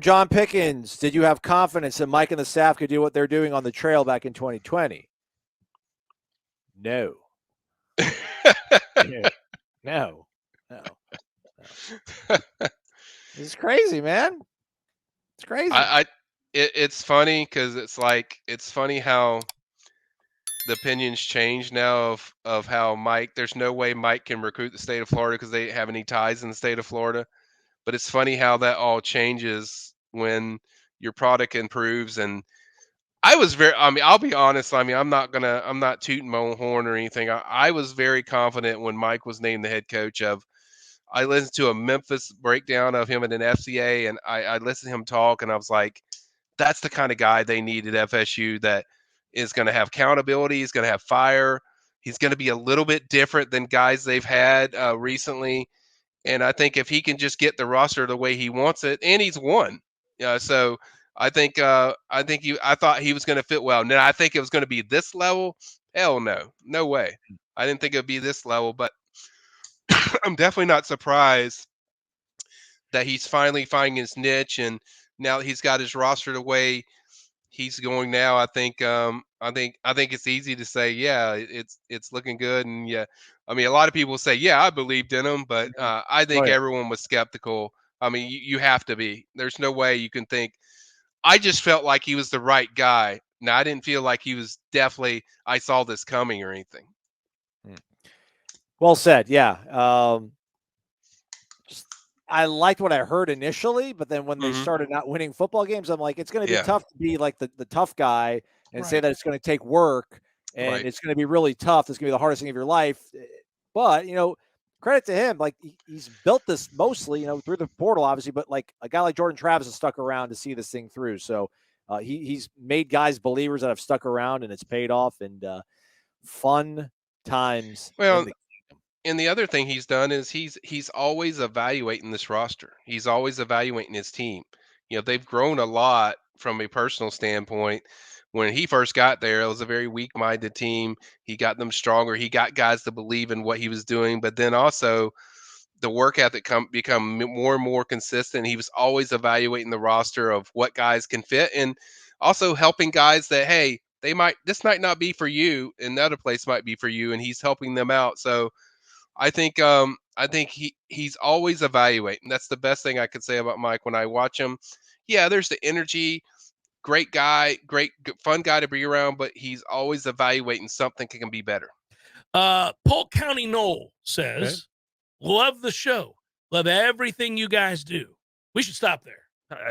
John Pickens, did you have confidence that Mike and the staff could do what they're doing on the trail back in 2020? No. No. This is crazy, man. It's crazy. It's funny because it's funny how the opinions change now of how Mike. There's no way Mike can recruit the state of Florida because they have any ties in the state of Florida. But it's funny how that all changes when your product improves. And I'll be honest. I'm not tooting my own horn or anything. I was very confident when Mike was named the head coach of. I listened to a Memphis breakdown of him at an FCA, and I listened to him talk, and I was like, that's the kind of guy they need at FSU that is going to have accountability. He's going to have fire. He's going to be a little bit different than guys they've had recently. And I think if he can just get the roster the way he wants it, and he's won. So I thought he was going to fit well. Now I think it was going to be this level. Hell no, no way. I didn't think it would be this level, but I'm definitely not surprised that he's finally finding his niche, and now that he's got his roster the way he's going now, I think it's easy to say, yeah, it's looking good, and yeah, I mean, a lot of people say, yeah, I believed in him, but I think everyone was skeptical. I mean, you have to be. There's no way you can think. I just felt like he was the right guy. Now, I didn't feel like he was definitely. I saw this coming or anything. Well said. Yeah. I liked what I heard initially, but then when they started not winning football games, I'm like, it's going to be tough to be like the tough guy and say that it's going to take work and it's going to be really tough. It's going to be the hardest thing of your life. But, credit to him. Like he's built this mostly, through the portal, obviously, but like a guy like Jordan Travis has stuck around to see this thing through. So he's made guys believers that have stuck around and it's paid off, and fun times. Well, and the other thing he's done is he's always evaluating this roster. He's always evaluating his team. They've grown a lot from a personal standpoint. When he first got there, it was a very weak-minded team. He got them stronger. He got guys to believe in what he was doing, but then also the work ethic become more and more consistent. He was always evaluating the roster of what guys can fit, and also helping guys that, hey, this might not be for you, another place might be for you, and he's helping them out. So I think he's always evaluating. That's the best thing I could say about Mike when I watch him. Yeah, there's the energy, great guy, fun guy to be around, but he's always evaluating something can be better. Polk County Noles says, love the show. Love everything you guys do. We should stop there.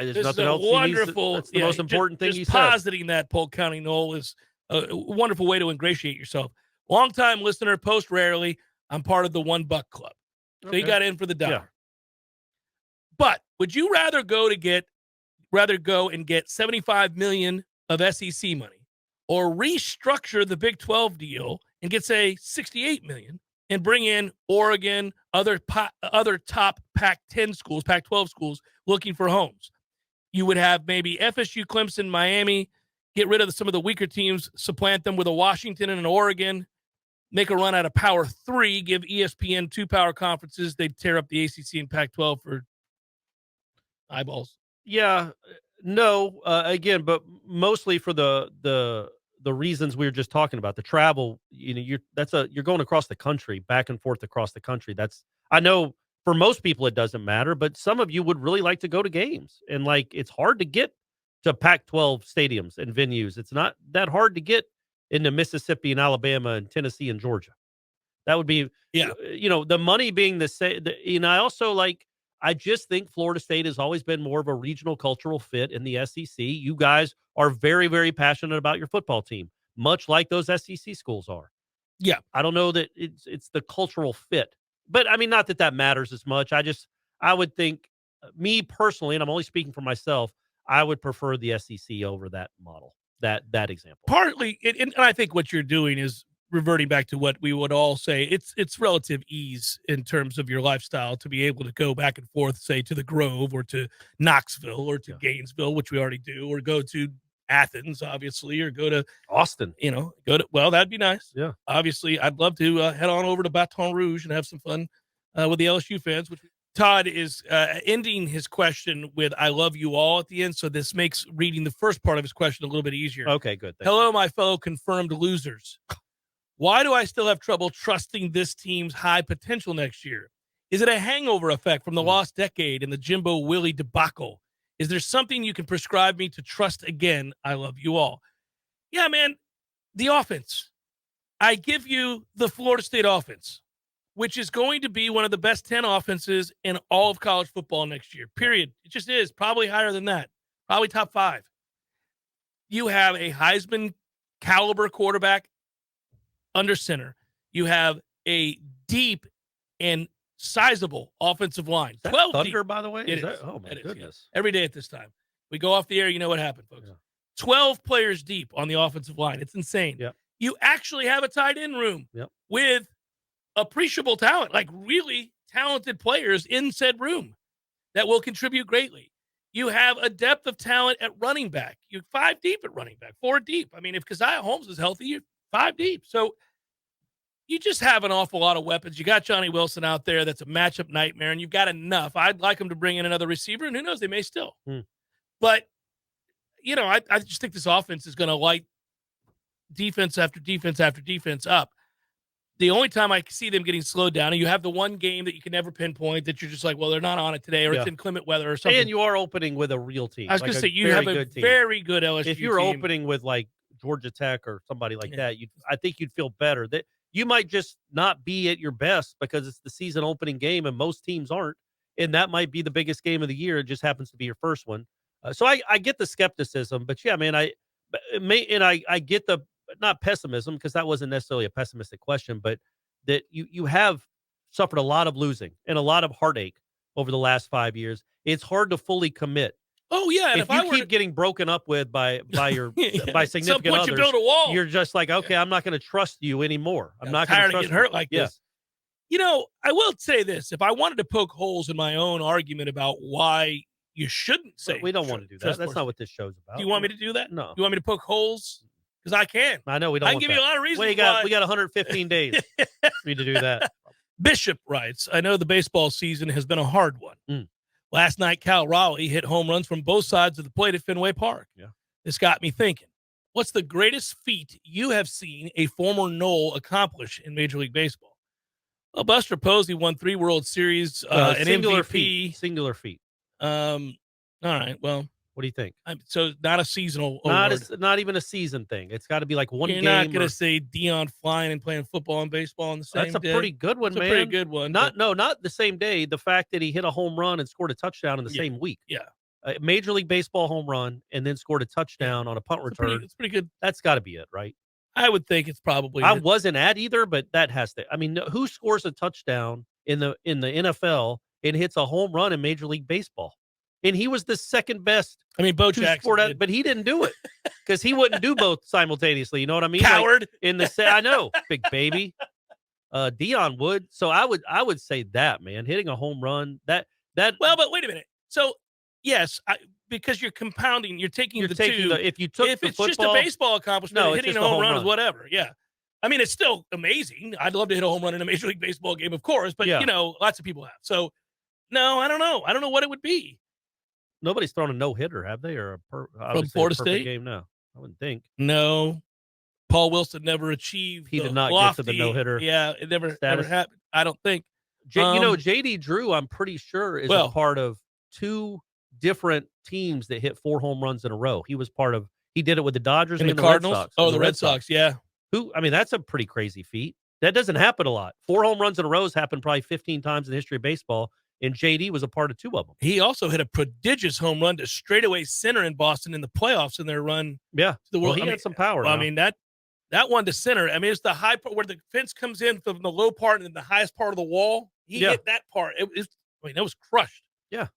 There's this nothing is a else wonderful. That's the most important thing just positing that Polk County Noles is a wonderful way to ingratiate yourself. Long-time listener, post rarely. I'm part of the $1 club. So you got in for the $1. Yeah. But would you rather go and get $75 million of SEC money, or restructure the Big 12 deal and get, say, $68 million and bring in Oregon, other top Pac-10 schools, Pac-12 schools looking for homes? You would have maybe FSU, Clemson, Miami, get rid of some of the weaker teams, supplant them with a Washington and an Oregon, make a run out of Power 3, give ESPN 2 power conferences. They'd tear up the ACC and Pac-12 for eyeballs. Yeah, no, again, but mostly for the reasons we were just talking about. The travel, you're going across the country, back and forth across the country. I know for most people it doesn't matter, but some of you would really like to go to games, and it's hard to get to Pac-12 stadiums and venues. It's not that hard to get into Mississippi and Alabama and Tennessee and Georgia. That would be, the money being the same. I just think Florida State has always been more of a regional cultural fit in the SEC. You guys are very, very passionate about your football team, much like those SEC schools are. Yeah. I don't know that it's the cultural fit, but I mean, not that matters as much. I would think, me personally, and I'm only speaking for myself, I would prefer the SEC over that model. That example. Partly, and I think what you're doing is reverting back to what we would all say. It's relative ease in terms of your lifestyle to be able to go back and forth, say, to the Grove or to Knoxville or to Gainesville, which we already do, or go to Athens, obviously, or go to Austin. That'd be nice. Yeah. Obviously, I'd love to head on over to Baton Rouge and have some fun with the LSU fans. Todd is ending his question with "I love you all" at the end, so this makes reading the first part of his question a little bit easier. Okay, good. Hello, my fellow confirmed losers. Why do I still have trouble trusting this team's high potential next year? Is it a hangover effect from the lost decade and the Jimbo Willie debacle? Is there something you can prescribe me to trust again? I love you all. Yeah, man, the offense. I give you the Florida State offense, which is going to be one of the best 10 offenses in all of college football next year, period. It just is. Probably higher than that. Probably top 5. You have a Heisman caliber quarterback under center. You have a deep and sizable offensive line. 12 Thunder, deep. by the way? It is. Oh, my goodness. Yeah. Every day at this time. We go off the air, you know what happened, folks. Yeah. 12 players deep on the offensive line. It's insane. Yep. You actually have a tight end room with appreciable talent, like really talented players in said room that will contribute greatly. You have a depth of talent at running back. You're 5 deep at running back, 4 deep. I mean, if Keziah Holmes is healthy, you're 5 deep. So you just have an awful lot of weapons. You got Johnny Wilson out there. That's a matchup nightmare, and you've got enough. I'd like him to bring in another receiver, and who knows, they may still. But, you know, I just think this offense is going to light defense after defense after defense up. The only time I see them getting slowed down, and you have the one game that you can never pinpoint that you're just like, well, they're not on it today, or it's in inclement weather or something. And you are opening with a real team. I was going to say, you have a very good LSU If you're team. opening with like Georgia Tech or somebody like that, I think you'd feel better. That you might just not be at your best because it's the season opening game, and most teams aren't. And that might be the biggest game of the year. It just happens to be your first one. So I get the skepticism, but yeah, man, I get the not pessimism, because that wasn't necessarily a pessimistic question, but that you have suffered a lot of losing and a lot of heartache over the last 5 years. It's hard to fully commit. Oh yeah, and if you keep getting broken up with by your by significant others, you build a wall. You're just like, okay, I'm not going to trust you anymore. I'm not tired of getting hurt like this. You know, I will say this: if I wanted to poke holes in my own argument about why you shouldn't say, we don't want to do that. That's not what this show's about. Do you want me to do that? No. Do you want me to poke holes? Because I can. I know we don't. I can give you a lot of reasons. We got 115 days for you to do that. Bishop writes, I know the baseball season has been a hard one. Last night, Cal Raleigh hit home runs from both sides of the plate at Fenway Park. Yeah. This got me thinking, what's the greatest feat you have seen a former Nole accomplish in Major League Baseball? Well, Buster Posey won 3 World Series, an singular MVP. Feat. Singular feat. All right, well. What do you think? So not a seasonal award. Not even a season thing. It's got to be like one game. You're not going to say Dion flying and playing football and baseball on the same day. That's a pretty good one, man. It's a pretty good one. Not the same day. The fact that he hit a home run and scored a touchdown in the same week. Yeah. Major League Baseball home run and then scored a touchdown on a punt return. It's pretty good. That's got to be it, right? I would think it's probably. I wasn't at either, but that has to. I mean, who scores a touchdown in the NFL and hits a home run in Major League Baseball? And he was the second best. I mean, Bo Jackson did. But he didn't do it because he wouldn't do both simultaneously. You know what I mean? Coward. Like I know, big baby. Dion would. So I would say that, man, hitting a home run. That. Well, but wait a minute. So yes, because you're compounding. You're taking the two. If it's just a baseball accomplishment, hitting a home run is whatever. Yeah. I mean, it's still amazing. I'd love to hit a home run in a Major League Baseball game, of course. But you know, lots of people have. So no, I don't know. I don't know what it would be. Nobody's thrown a no-hitter, have they? Or from Florida State game? No, I wouldn't think. No, Paul Wilson never achieved. He did not get to the no-hitter. Yeah, it never happened. I don't think. JD Drew, I'm pretty sure, is a part of 2 different teams that hit 4 home runs in a row. He was part of. He did it with the Dodgers and the Cardinals. Red Sox. Oh, the Red Sox. Yeah. I mean, that's a pretty crazy feat. That doesn't happen a lot. 4 home runs in a row has happened probably 15 times in the history of baseball. And JD was a part of 2 of them. He also hit a prodigious home run to straightaway center in Boston in the playoffs in their run. Yeah, to the world. He had some power. I mean, that one to center. I mean, it's the high part where the fence comes in from the low part and then the highest part of the wall. He hit that part. It was crushed. Yeah,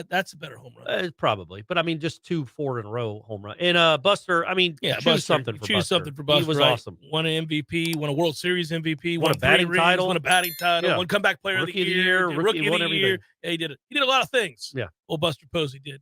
that's a better home run. Probably, but I mean, just 2 4 in a row home run. And Buster, I mean, choose something for Buster. He was awesome. Won an MVP, won a World Series MVP, won a batting title, won Comeback Player of the Year, Rookie of the Year. Yeah, he did it. He did a lot of things. Yeah, Buster Posey did.